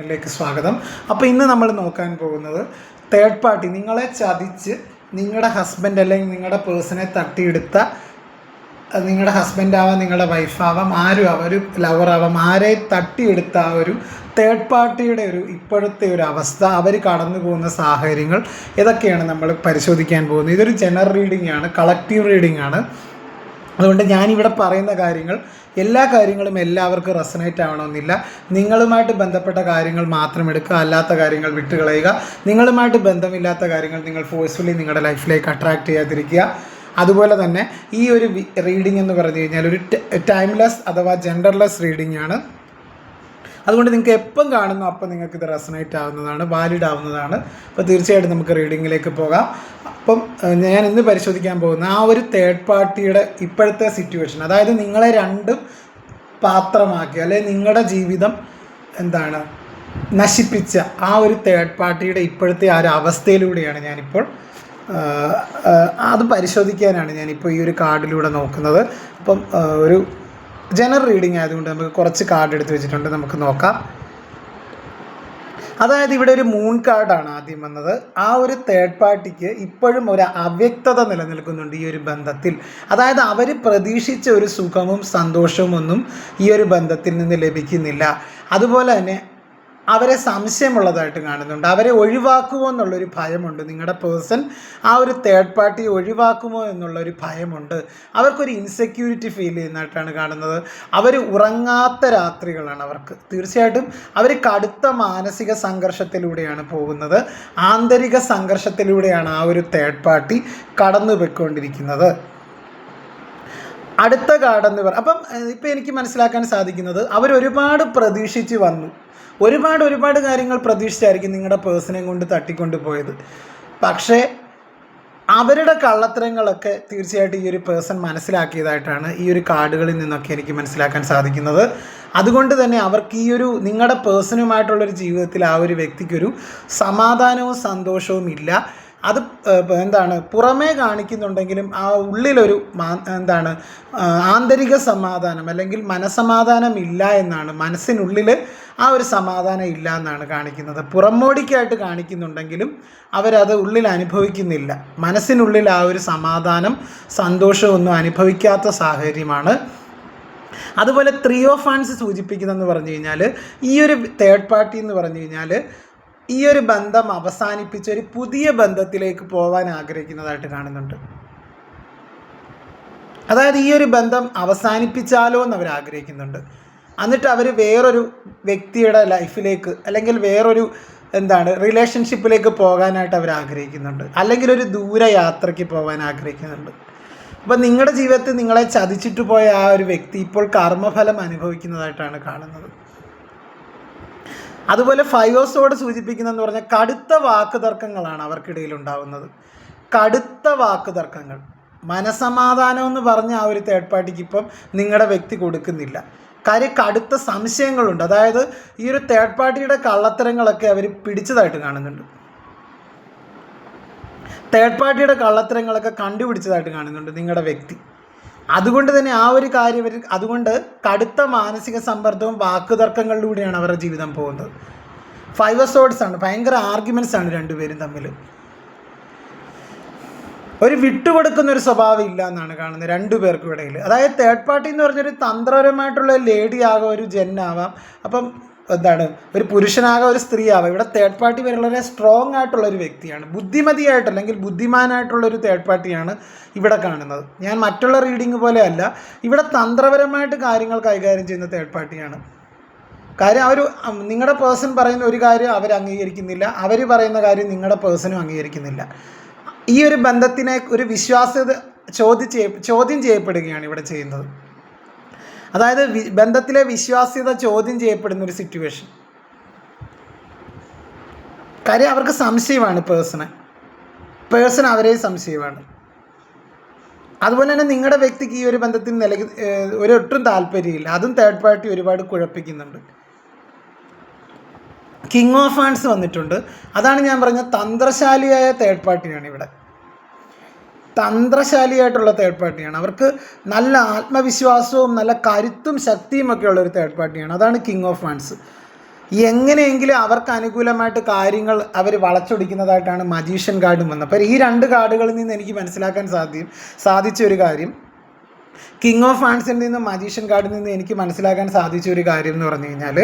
ിലേക്ക് സ്വാഗതം. അപ്പോൾ ഇന്ന് നമ്മൾ നോക്കാൻ പോകുന്നത് തേർഡ് പാർട്ടി നിങ്ങളെ ചതിച്ച് നിങ്ങളുടെ ഹസ്ബൻഡ് അല്ലെങ്കിൽ നിങ്ങളുടെ പേഴ്സണെ തട്ടിയെടുത്ത നിങ്ങളുടെ ഹസ്ബൻഡാവാം, നിങ്ങളുടെ വൈഫാവാം, ആരും ആവാം, ഒരു ലവറാവാം, ആരെ തട്ടിയെടുത്ത ആ ഒരു തേർഡ് പാർട്ടിയുടെ ഒരു ഇപ്പോഴത്തെ ഒരു അവസ്ഥ, അവർ കടന്നു പോകുന്ന സാഹചര്യങ്ങൾ ഇതൊക്കെയാണ് നമ്മൾ പരിശോധിക്കാൻ പോകുന്നത്. ഇതൊരു ജനറൽ റീഡിംഗ് ആണ്, കളക്റ്റീവ് റീഡിംഗ് ആണ്. അതുകൊണ്ട് ഞാനിവിടെ പറയുന്ന കാര്യങ്ങൾ എല്ലാ കാര്യങ്ങളും എല്ലാവർക്കും റെസനേറ്റ് ആവണമെന്നില്ല. നിങ്ങളുമായിട്ട് ബന്ധപ്പെട്ട കാര്യങ്ങൾ മാത്രം എടുക്കുക, അല്ലാത്ത കാര്യങ്ങൾ വിട്ടുകളയുക. നിങ്ങളുമായിട്ട് ബന്ധമില്ലാത്ത കാര്യങ്ങൾ നിങ്ങൾ ഫോഴ്സ്ഫുള്ളി നിങ്ങളുടെ ലൈഫിലേക്ക് അട്രാക്റ്റ് ചെയ്യാതിരിക്കുക. അതുപോലെ തന്നെ ഈ ഒരു റീഡിംഗ് എന്ന് പറഞ്ഞു കഴിഞ്ഞാൽ ഒരു ടൈംലെസ് അഥവാ ജെൻഡർലെസ് റീഡിംഗ് ആണ്. അതുകൊണ്ട് നിങ്ങൾക്ക് എപ്പം കാണുന്നു അപ്പം നിങ്ങൾക്ക് ഇത് റെസനേറ്റ് ആവുന്നതാണ്, വാലിഡ് ആവുന്നതാണ്. അപ്പോൾ തീർച്ചയായിട്ടും നമുക്ക് റീഡിങ്ങിലേക്ക് പോകാം. അപ്പം ഞാൻ ഇന്ന് പരിശോധിക്കാൻ പോകുന്ന ആ ഒരു തേർഡ് പാർട്ടിയുടെ ഇപ്പോഴത്തെ സിറ്റുവേഷൻ, അതായത് നിങ്ങളെ രണ്ടും പാത്രമാക്കി അല്ലെങ്കിൽ നിങ്ങളുടെ ജീവിതം നശിപ്പിച്ച ആ ഒരു തേർഡ് പാർട്ടിയുടെ ഇപ്പോഴത്തെ ആ ഒരു അവസ്ഥയിലൂടെയാണ് ഞാനിപ്പോൾ അത് പരിശോധിക്കാനാണ് ഞാനിപ്പോൾ ഈ ഒരു കാർഡിലൂടെ നോക്കുന്നത്. അപ്പം ഒരു ജനറൽ റീഡിംഗ് ആയതുകൊണ്ട് നമുക്ക് കുറച്ച് കാർഡ് എടുത്ത് വെച്ചിട്ടുണ്ട്, നമുക്ക് നോക്കാം. അതായത് ഇവിടെ ഒരു മൂൺ കാർഡാണ് ആദ്യം വന്നത്. ആ ഒരു തേർഡ് പാർട്ടിക്ക് ഇപ്പോഴും ഒരു അവ്യക്തത നിലനിൽക്കുന്നുണ്ട് ഈ ഒരു ബന്ധത്തിൽ. അതായത് അവർ പ്രതീക്ഷിച്ച ഒരു സുഖവും സന്തോഷവും ഒന്നും ഈ ഒരു ബന്ധത്തിൽ നിന്ന് ലഭിക്കുന്നില്ല. അതുപോലെ തന്നെ അവരെ സംശയമുള്ളതായിട്ട് കാണുന്നുണ്ട്. അവരെ ഒഴിവാക്കുമോ എന്നുള്ളൊരു ഭയമുണ്ട്. നിങ്ങളുടെ പേഴ്സൺ ആ ഒരു തേർഡ് പാർട്ടിയെ ഒഴിവാക്കുമോ എന്നുള്ളൊരു ഭയമുണ്ട്. അവർക്കൊരു ഇൻസെക്യൂരിറ്റി ഫീൽ ചെയ്യുന്നതായിട്ടാണ് കാണുന്നത്. അവർ ഉറങ്ങാത്ത രാത്രികളാണ് അവർക്ക്. തീർച്ചയായിട്ടും അവർ കടുത്ത മാനസിക സംഘർഷത്തിലൂടെയാണ് പോകുന്നത്. ആന്തരിക സംഘർഷത്തിലൂടെയാണ് ആ ഒരു തേർഡ് പാർട്ടി കടന്നു പോയിക്കൊണ്ടിരിക്കുന്നത്. അടുത്ത കാർഡെന്ന് അപ്പം ഇപ്പം എനിക്ക് മനസ്സിലാക്കാൻ സാധിക്കുന്നത് അവരൊരുപാട് പ്രതീക്ഷിച്ച് വന്നു. ഒരുപാട് കാര്യങ്ങൾ പ്രതീക്ഷിച്ചായിരിക്കും നിങ്ങളുടെ പേഴ്സണെ കൊണ്ട് തട്ടിക്കൊണ്ട് പോയത്. പക്ഷേ അവരുടെ കള്ളത്തരങ്ങളൊക്കെ തീർച്ചയായിട്ടും ഈ ഒരു പേഴ്സൺ മനസ്സിലാക്കിയതായിട്ടാണ് ഈ ഒരു കാർഡുകളിൽ നിന്നൊക്കെ എനിക്ക് മനസ്സിലാക്കാൻ സാധിക്കുന്നത്. അതുകൊണ്ട് തന്നെ അവർക്ക് ഈ ഒരു നിങ്ങളുടെ പേഴ്സണുമായിട്ടുള്ളൊരു ജീവിതത്തിൽ ആ ഒരു വ്യക്തിക്കൊരു സമാധാനവും സന്തോഷവും ഇല്ല. അത് പുറമേ കാണിക്കുന്നുണ്ടെങ്കിലും ആ ഉള്ളിലൊരു ആന്തരിക സമാധാനം അല്ലെങ്കിൽ മനസ്സമാധാനം ഇല്ല എന്നാണ്, മനസ്സിനുള്ളിൽ ആ ഒരു സമാധാനം ഇല്ല എന്നാണ് കാണിക്കുന്നത്. പുറമോടിക്കായിട്ട് കാണിക്കുന്നുണ്ടെങ്കിലും അവരത് ഉള്ളിൽ അനുഭവിക്കുന്നില്ല. മനസ്സിനുള്ളിൽ ആ ഒരു സമാധാനം സന്തോഷമൊന്നും അനുഭവിക്കാത്ത സാഹചര്യമാണ്. അതുപോലെ 3 ഓഫ് ഹാൻഡ്സ് സൂചിപ്പിക്കുന്നതെന്ന് പറഞ്ഞു കഴിഞ്ഞാൽ ഈ ഒരു തേർഡ് പാർട്ടി എന്ന് പറഞ്ഞു കഴിഞ്ഞാൽ ഈ ഒരു ബന്ധം അവസാനിപ്പിച്ച് ഒരു പുതിയ ബന്ധത്തിലേക്ക് പോകാൻ ആഗ്രഹിക്കുന്നതായിട്ട് കാണുന്നുണ്ട്. അതായത് ഈ ഒരു ബന്ധം അവസാനിപ്പിച്ചാലോ എന്ന് അവർ ആഗ്രഹിക്കുന്നുണ്ട്. എന്നിട്ട് അവർ വേറൊരു വ്യക്തിയുടെ ലൈഫിലേക്ക് അല്ലെങ്കിൽ വേറൊരു റിലേഷൻഷിപ്പിലേക്ക് പോകാനായിട്ട് അവർ ആഗ്രഹിക്കുന്നുണ്ട്. അല്ലെങ്കിൽ ഒരു ദൂരയാത്രയ്ക്ക് പോകാൻ ആഗ്രഹിക്കുന്നുണ്ട്. അപ്പം നിങ്ങളുടെ ജീവിതത്തിൽ നിങ്ങളെ ചതിച്ചിട്ട് പോയ ആ ഒരു വ്യക്തി ഇപ്പോൾ കർമ്മഫലം അനുഭവിക്കുന്നതായിട്ടാണ് കാണുന്നത്. അതുപോലെ 5 ഓഫ് സോർഡ് സൂചിപ്പിക്കുന്നതെന്ന് പറഞ്ഞാൽ കടുത്ത വാക്കുതർക്കങ്ങളാണ് അവർക്കിടയിൽ ഉണ്ടാകുന്നത്. കടുത്ത വാക്കുതർക്കങ്ങൾ, മനസമാധാനം എന്ന് പറഞ്ഞ ആ ഒരു തേർഡ് പാർട്ടിക്ക് ഇപ്പം നിങ്ങളുടെ വ്യക്തി കൊടുക്കുന്നില്ല. കാര്യം കടുത്ത സംശയങ്ങളുണ്ട്. അതായത് ഈ ഒരു തേർഡ് പാർട്ടിയുടെ കള്ളത്തരങ്ങളൊക്കെ അവർ പിടിച്ചതായിട്ട് കാണുന്നുണ്ട്. തേർഡ് പാർട്ടിയുടെ കള്ളത്തരങ്ങളൊക്കെ കണ്ടുപിടിച്ചതായിട്ട് കാണുന്നുണ്ട് നിങ്ങളുടെ വ്യക്തി. അതുകൊണ്ട് തന്നെ ആ ഒരു കാര്യം അതുകൊണ്ട് കടുത്ത മാനസിക സമ്മർദ്ദവും വാക്കുതർക്കങ്ങളിലൂടെയാണ് അവരുടെ ജീവിതം പോകുന്നത്. 5 ഓഫ് സോർഡ്സ് ആണ്, ഭയങ്കര ആർഗ്യുമെൻറ്റ്സ് ആണ് രണ്ടുപേരും തമ്മിൽ. ഒരു വിട്ടുകൊടുക്കുന്ന ഒരു സ്വഭാവം ഇല്ല എന്നാണ് കാണുന്നത് രണ്ടുപേർക്കും ഇടയിൽ. അതായത് തേർഡ് പാർട്ടി എന്ന് പറഞ്ഞൊരു തന്ത്രപരമായിട്ടുള്ള ലേഡി ആകാം, ഒരു ജെന്നാവാം, അപ്പം ഒരു പുരുഷനാകാം, ഒരു സ്ത്രീ ആവാം. ഇവിടെ തേർഡ് പാർട്ടി വളരെ സ്ട്രോങ് ആയിട്ടുള്ളൊരു വ്യക്തിയാണ്, ബുദ്ധിമതിയായിട്ട് അല്ലെങ്കിൽ ബുദ്ധിമാനായിട്ടുള്ളൊരു തേർഡ് പാർട്ടിയാണ് ഇവിടെ കാണുന്നത്. ഞാൻ മറ്റുള്ള റീഡിങ് പോലെയല്ല, ഇവിടെ തന്ത്രപരമായിട്ട് കാര്യങ്ങൾ കൈകാര്യം ചെയ്യുന്ന തേർഡ് പാർട്ടിയാണ്. കാര്യം നിങ്ങളുടെ പേഴ്സൺ പറയുന്ന ഒരു കാര്യം അവർ അംഗീകരിക്കുന്നില്ല, അവർ പറയുന്ന കാര്യം നിങ്ങളുടെ പേഴ്സണും അംഗീകരിക്കുന്നില്ല. ഈ ഒരു ബന്ധത്തിനെ ഒരു വിശ്വാസ്യത ചോദ്യം ചെയ്യപ്പെടുകയാണ് ഇവിടെ ചെയ്യുന്നത്. അതായത് ബന്ധത്തിലെ വിശ്വാസ്യത ചോദ്യം ചെയ്യപ്പെടുന്ന ഒരു സിറ്റുവേഷൻ. കാര്യം അവർക്ക് സംശയമാണ്, പേഴ്സൺ അവരെ സംശയമാണ്. അതുപോലെ തന്നെ നിങ്ങളുടെ വ്യക്തിക്ക് ഈ ഒരു ബന്ധത്തിൽ ഒട്ടും താല്പര്യമില്ല. അതും തേർഡ് പാർട്ടി ഒരുപാട് കുഴപ്പിക്കുന്നുണ്ട്. കിങ് ഓഫ് ഹാൻഡ്സ് വന്നിട്ടുണ്ട്. അതാണ് ഞാൻ പറഞ്ഞ തന്ത്രശാലിയായ തേർഡ് പാർട്ടിയാണ് ഇവിടെ. തന്ത്രശാലിയായിട്ടുള്ള തേർഡ് പാർട്ടിയാണ്. അവർക്ക് നല്ല ആത്മവിശ്വാസവും നല്ല കരുത്തും ശക്തിയും ഒക്കെ ഉള്ളൊരു തേർഡ് പാർട്ടിയാണ്. അതാണ് കിങ് ഓഫ് വാൻസ്. എങ്ങനെയെങ്കിലും അവർക്ക് അനുകൂലമായിട്ട് കാര്യങ്ങൾ അവർ വളച്ചൊടിക്കുന്നതായിട്ടാണ് മജീഷ്യൻ കാർഡും വന്നത്. അപ്പോൾ ഈ 2 കാർഡുകളിൽ നിന്ന് എനിക്ക് മനസ്സിലാക്കാൻ സാധിച്ച ഒരു കാര്യം, കിങ് ഓഫ് ഹാൻഡ്സിൽ നിന്നും മജീഷ്യൻ കാർഡിൽ നിന്ന് എനിക്ക് മനസ്സിലാക്കാൻ സാധിച്ച ഒരു കാര്യം എന്ന് പറഞ്ഞു കഴിഞ്ഞാൽ,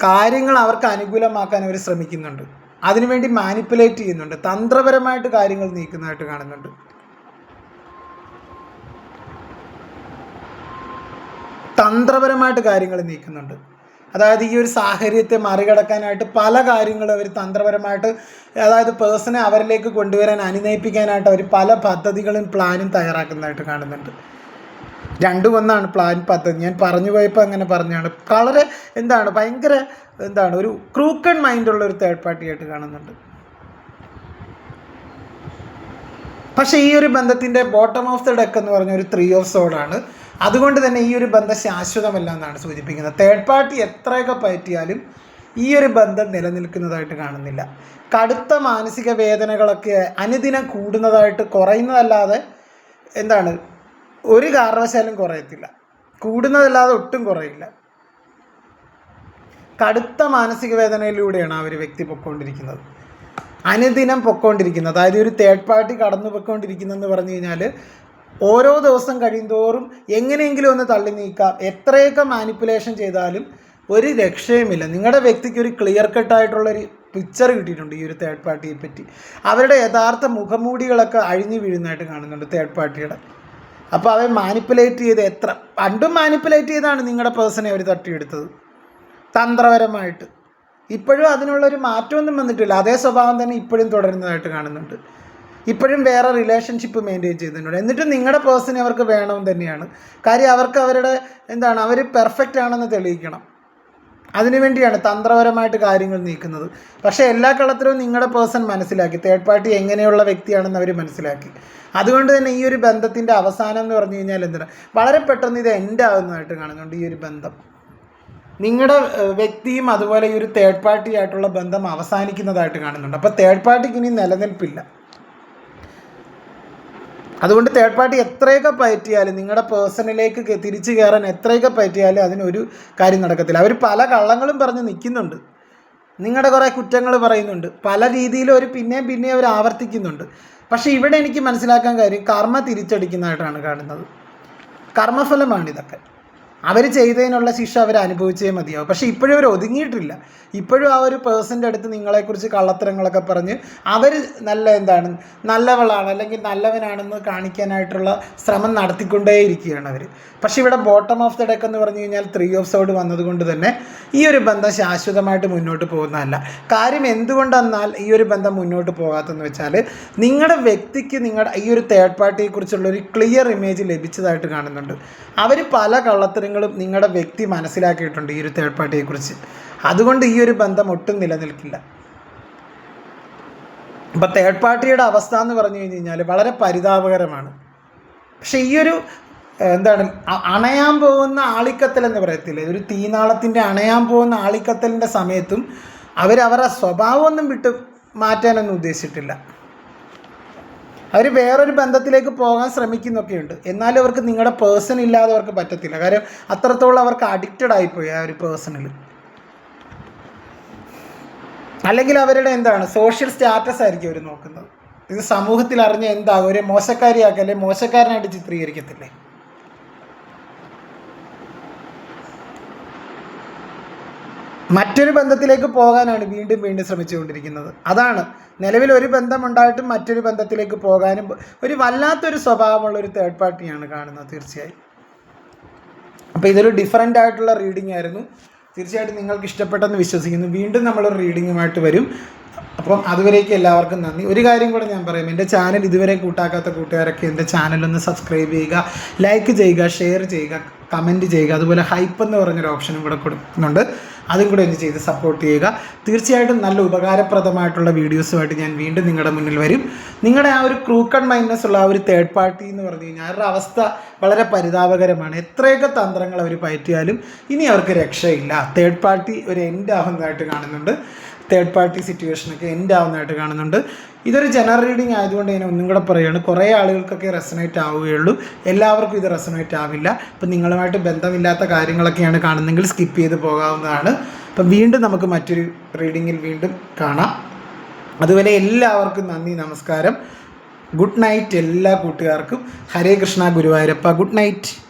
കാര്യങ്ങൾ അവർക്ക് അനുകൂലമാക്കാൻ അവർ ശ്രമിക്കുന്നുണ്ട്, അതിനുവേണ്ടി മാനിപ്പുലേറ്റ് ചെയ്യുന്നുണ്ട്, തന്ത്രപരമായിട്ട് കാര്യങ്ങൾ നീക്കുന്നതായിട്ട് കാണുന്നുണ്ട്. തന്ത്രപരമായിട്ട് കാര്യങ്ങൾ നീക്കുന്നുണ്ട്. അതായത് ഈ ഒരു സാഹചര്യത്തെ മറികടക്കാനായിട്ട് പല കാര്യങ്ങളും അവർ തന്ത്രപരമായിട്ട്, അതായത് പേഴ്സണെ അവരിലേക്ക് കൊണ്ടുവരാൻ, അനുനയിപ്പിക്കാനായിട്ട് അവർ പല പദ്ധതികളും പ്ലാനും തയ്യാറാക്കുന്നതായിട്ട് കാണുന്നുണ്ട്. 2 ഒന്നാണ് പ്ലാൻ പദ്ധതി. ഞാൻ പറഞ്ഞു പോയപ്പോൾ അങ്ങനെ പറഞ്ഞാണ്. വളരെ ഭയങ്കര ഒരു ക്രൂക്കൺ മൈൻഡുള്ള ഒരു തേർഡ് പാർട്ടിയായിട്ട് കാണുന്നുണ്ട്. പക്ഷേ ഈ ഒരു ബന്ധത്തിൻ്റെ ബോട്ടം ഓഫ് ദ ഡെക്ക് എന്ന് പറഞ്ഞ ഒരു 3 ഓഫ് സോഡാണ്. അതുകൊണ്ട് തന്നെ ഈ ഒരു ബന്ധം ശാശ്വതമല്ല എന്നാണ് സൂചിപ്പിക്കുന്നത്. തേർഡ് പാർട്ടി എത്രയൊക്കെ പറ്റിയാലും ഈ ഒരു ബന്ധം നിലനിൽക്കുന്നതായിട്ട് കാണുന്നില്ല. കടുത്ത മാനസിക വേദനകളൊക്കെ അനുദിനം കൂടുന്നതായിട്ട്, കുറയുന്നതല്ലാതെ ഒരു കാരണവശാലും കുറയത്തില്ല, കൂടുന്നതല്ലാതെ ഒട്ടും കുറയില്ല. കടുത്ത മാനസിക വേദനയിലൂടെയാണ് ആ ഒരു വ്യക്തി പൊയ്ക്കൊണ്ടിരിക്കുന്നത്, അനുദിനം പൊയ്ക്കൊണ്ടിരിക്കുന്നത്. അതായത് ഒരു തേർഡ് പാർട്ടി കടന്നു പൊയ്ക്കൊണ്ടിരിക്കുന്നതെന്ന് പറഞ്ഞു കഴിഞ്ഞാൽ ഓരോ ദിവസം കഴിയുന്തോറും എങ്ങനെയെങ്കിലും ഒന്ന് തള്ളി നീക്കാം, എത്രയൊക്കെ മാനിപ്പുലേഷൻ ചെയ്താലും ഒരു രക്ഷയുമില്ല. നിങ്ങളുടെ വ്യക്തിക്ക് ഒരു ക്ലിയർ കട്ടായിട്ടുള്ളൊരു പിക്ചർ കിട്ടിയിട്ടുണ്ട് ഈ ഒരു തേർഡ് പാർട്ടിയെ പറ്റി. അവരുടെ യഥാർത്ഥ മുഖമൂടികളൊക്കെ അഴിഞ്ഞു വീഴുന്നതായിട്ട് കാണുന്നുണ്ട് തേർഡ് പാർട്ടിയുടെ. അപ്പോൾ അവർ മാനിപ്പുലേറ്റ് ചെയ്ത് പണ്ടും മാനിപ്പുലേറ്റ് ചെയ്താണ് നിങ്ങളുടെ പേഴ്സണെ അവർ തട്ടിയെടുത്തത് തന്ത്രപരമായിട്ട്. ഇപ്പോഴും അതിനുള്ളൊരു മാറ്റമൊന്നും വന്നിട്ടില്ല, അതേ സ്വഭാവം തന്നെ ഇപ്പോഴും തുടരുന്നതായിട്ട് കാണുന്നുണ്ട്. ഇപ്പോഴും വേറെ റിലേഷൻഷിപ്പ് മെയിൻറ്റെയിൻ ചെയ്തിട്ടുണ്ട്. എന്നിട്ടും നിങ്ങളുടെ പേഴ്സണെ അവർക്ക് വേണമെന്ന് തന്നെയാണ്. കാര്യം അവർക്ക് അവരുടെ അവർ പെർഫെക്റ്റ് ആണെന്ന് തെളിയിക്കണം. അതിനുവേണ്ടിയാണ് തന്ത്രപരമായിട്ട് കാര്യങ്ങൾ നീക്കുന്നത്. പക്ഷേ എല്ലാ കളത്തിലും നിങ്ങളുടെ പേഴ്സൺ മനസ്സിലാക്കി തേർഡ് പാർട്ടി എങ്ങനെയുള്ള വ്യക്തിയാണെന്ന് അവർ മനസ്സിലാക്കി. അതുകൊണ്ട് തന്നെ ഈ ഒരു ബന്ധത്തിൻ്റെ അവസാനം എന്ന് പറഞ്ഞു കഴിഞ്ഞാൽ വളരെ പെട്ടെന്ന് ഇത് എൻഡ് ആകുന്നതായിട്ട് കാണുന്നുണ്ട്. ഈ ഒരു ബന്ധം നിങ്ങളുടെ വ്യക്തിയും അതുപോലെ ഈ ഒരു തേർഡ് പാർട്ടി ആയിട്ടുള്ള ബന്ധം അവസാനിക്കുന്നതായിട്ട് കാണുന്നുണ്ട്. അപ്പോൾ തേർഡ് പാർട്ടിക്ക് ഇനി നിലനിൽപ്പില്ല. അതുകൊണ്ട് തേർഡ് പാർട്ടി എത്രയൊക്കെ പറ്റിയാലും, നിങ്ങളുടെ പേഴ്സണിലേക്ക് തിരിച്ചു കയറാൻ എത്രയൊക്കെ പറ്റിയാലും അതിനൊരു കാര്യം നടക്കത്തില്ല. അവർ പല കള്ളങ്ങളും പറഞ്ഞ് നിൽക്കുന്നുണ്ട്, നിങ്ങളുടെ കുറേ കുറ്റങ്ങൾ പറയുന്നുണ്ട്, പല രീതിയിലും അവർ പിന്നെയും അവർ ആവർത്തിക്കുന്നുണ്ട്. പക്ഷേ ഇവിടെ എനിക്ക് മനസ്സിലാക്കാൻ കാര്യം, കർമ്മ തിരിച്ചടിക്കുന്നതായിട്ടാണ് കാണുന്നത്. കർമ്മഫലമാണിതൊക്കെ. അവർ ചെയ്തതിനുള്ള ശിക്ഷ അവർ അനുഭവിച്ചേ മതിയാവും. പക്ഷേ ഇപ്പോഴും അവർ ഒതുങ്ങിയിട്ടില്ല. ഇപ്പോഴും ആ ഒരു പേഴ്സൻ്റെ അടുത്ത് നിങ്ങളെക്കുറിച്ച് കള്ളത്തരങ്ങളൊക്കെ പറഞ്ഞ് അവർ നല്ലവളാണ് അല്ലെങ്കിൽ നല്ലവനാണെന്ന് കാണിക്കാനായിട്ടുള്ള ശ്രമം നടത്തിക്കൊണ്ടേയിരിക്കുകയാണ് അവർ. പക്ഷേ ഇവിടെ ബോട്ടം ഓഫ് ദ ഡെക്ക് എന്ന് പറഞ്ഞു കഴിഞ്ഞാൽ 3 ഓഫ് സോഡ് വന്നതുകൊണ്ട് തന്നെ ഈ ഒരു ബന്ധം ശാശ്വതമായിട്ട് മുന്നോട്ട് പോകുന്നതല്ല. കാര്യം എന്തുകൊണ്ടെന്നാൽ ഈ ഒരു ബന്ധം മുന്നോട്ട് പോകാത്തതെന്ന് വെച്ചാൽ, നിങ്ങളുടെ വ്യക്തിക്ക് ഈ ഒരു തേർഡ് പാർട്ടിയെക്കുറിച്ചുള്ള ഒരു ക്ലിയർ ഇമേജ് ലഭിച്ചതായിട്ട് കാണുന്നുണ്ട്. അവർ പല കള്ളത്തരങ്ങളും നിങ്ങളുടെ വ്യക്തി മനസ്സിലാക്കിയിട്ടുണ്ട് ഈ ഒരു തേർഡ് പാർട്ടിയെക്കുറിച്ച്. അതുകൊണ്ട് ഈ ഒരു ബന്ധം ഒട്ടും നിലനിൽക്കില്ല. അപ്പോൾ തേർഡ് പാർട്ടിയുടെ അവസ്ഥ എന്ന് പറഞ്ഞു കഴിഞ്ഞാൽ വളരെ പരിതാപകരമാണ്. പക്ഷേ ഈ ഒരു അണയാൻ പോകുന്ന ആളിക്കത്തൽ എന്ന് പറയത്തില്ലേ, ഒരു തീനാളത്തിൻ്റെ അണയാൻ പോകുന്ന ആളിക്കത്തലിൻ്റെ സമയത്തും അവരവരുടെ സ്വഭാവമൊന്നും വിട്ട് മാറ്റാനൊന്നും ഉദ്ദേശിച്ചിട്ടില്ല. അവർ വേറൊരു ബന്ധത്തിലേക്ക് പോകാൻ ശ്രമിക്കുന്നൊക്കെയുണ്ട്. എന്നാലും അവർക്ക് നിങ്ങളുടെ പേഴ്സൺ ഇല്ലാതെ അവർക്ക് പറ്റത്തില്ല. കാര്യം അത്രത്തോളം അവർക്ക് അഡിക്റ്റഡ് ആയിപ്പോയി ആ ഒരു പേഴ്സണിൽ. അല്ലെങ്കിൽ അവരുടെ സോഷ്യൽ സ്റ്റാറ്റസ് ആയിരിക്കും അവർ നോക്കുന്നത്. ഇത് സമൂഹത്തിൽ അറിഞ്ഞ ഒരു മോശക്കാരിയാക്കല്ലേ, മോശക്കാരനായിട്ട് ചിത്രീകരിക്കത്തില്ലേ. മറ്റൊരു ബന്ധത്തിലേക്ക് പോകാനാണ് വീണ്ടും ശ്രമിച്ചുകൊണ്ടിരിക്കുന്നത്. അതാണ് നിലവിൽ ഒരു ബന്ധമുണ്ടായിട്ടും മറ്റൊരു ബന്ധത്തിലേക്ക് പോകാനും ഒരു വല്ലാത്തൊരു സ്വഭാവമുള്ള ഒരു തേർഡ് പാർട്ടിയാണ് കാണുന്നത് തീർച്ചയായും. അപ്പോൾ ഇതൊരു ഡിഫറൻ്റ് ആയിട്ടുള്ള റീഡിംഗ് ആയിരുന്നു. തീർച്ചയായിട്ടും നിങ്ങൾക്ക് ഇഷ്ടപ്പെട്ടെന്ന് വിശ്വസിക്കുന്നു. വീണ്ടും നമ്മളൊരു റീഡിങ്ങുമായിട്ട് വരും. അപ്പം അതുവരേക്കും എല്ലാവർക്കും നന്ദി. ഒരു കാര്യം കൂടെ ഞാൻ പറയും, എൻ്റെ ചാനൽ ഇതുവരെ കൂട്ടാക്കാത്ത കൂട്ടുകാരൊക്കെ എൻ്റെ ചാനലൊന്ന് സബ്സ്ക്രൈബ് ചെയ്യുക, ലൈക്ക് ചെയ്യുക, ഷെയർ ചെയ്യുക, കമൻറ്റ് ചെയ്യുക. അതുപോലെ ഹൈപ്പ് എന്ന് പറഞ്ഞൊരു ഓപ്ഷനും കൂടെ കൊടുക്കുന്നുണ്ട്, അതും കൂടെ ഒന്ന് ചെയ്ത് സപ്പോർട്ട് ചെയ്യുക. തീർച്ചയായിട്ടും നല്ല ഉപകാരപ്രദമായിട്ടുള്ള വീഡിയോസുമായിട്ട് ഞാൻ വീണ്ടും നിങ്ങളുടെ മുന്നിൽ വരും. നിങ്ങളുടെ ആ ഒരു ക്രൂക്കൺ മൈൻഡ്നെസ് ഉള്ള ആ ഒരു തേർഡ് പാർട്ടി എന്ന് പറഞ്ഞു കഴിഞ്ഞാൽ അവരുടെ അവസ്ഥ വളരെ പരിതാപകരമാണ്. എത്രയൊക്കെ തന്ത്രങ്ങൾ അവർ പയറ്റിയാലും ഇനി അവർക്ക് രക്ഷയില്ല. തേർഡ് പാർട്ടി ഒരു എൻഡ് ആവുന്നതായിട്ട് കാണുന്നുണ്ട്. തേർഡ് പാർട്ടി സിറ്റുവേഷനൊക്കെ എൻഡ് ആവുന്നതായിട്ട് കാണുന്നുണ്ട്. ഇതൊരു ജനറൽ റീഡിംഗ് ആയതുകൊണ്ട് ഞാൻ ഒന്നും കൂടെ പറയുകയാണ്, കുറേ ആളുകൾക്കൊക്കെ റെസണേറ്റ് ആവുകയുള്ളൂ, എല്ലാവർക്കും ഇത് റെസണേറ്റ് ആവില്ല. ഇപ്പം നിങ്ങളുമായിട്ട് ബന്ധമില്ലാത്ത കാര്യങ്ങളൊക്കെയാണ് കാണുന്നതെങ്കിൽ സ്കിപ്പ് ചെയ്ത് പോകാവുന്നതാണ്. അപ്പം വീണ്ടും നമുക്ക് മറ്റൊരു റീഡിങ്ങിൽ വീണ്ടും കാണാം. അതുവരെ എല്ലാവർക്കും നന്ദി, നമസ്കാരം. ഗുഡ് നൈറ്റ് എല്ലാ കൂട്ടുകാർക്കും. ഹരേ കൃഷ്ണ ഗുരുവായൂരപ്പ. Good night.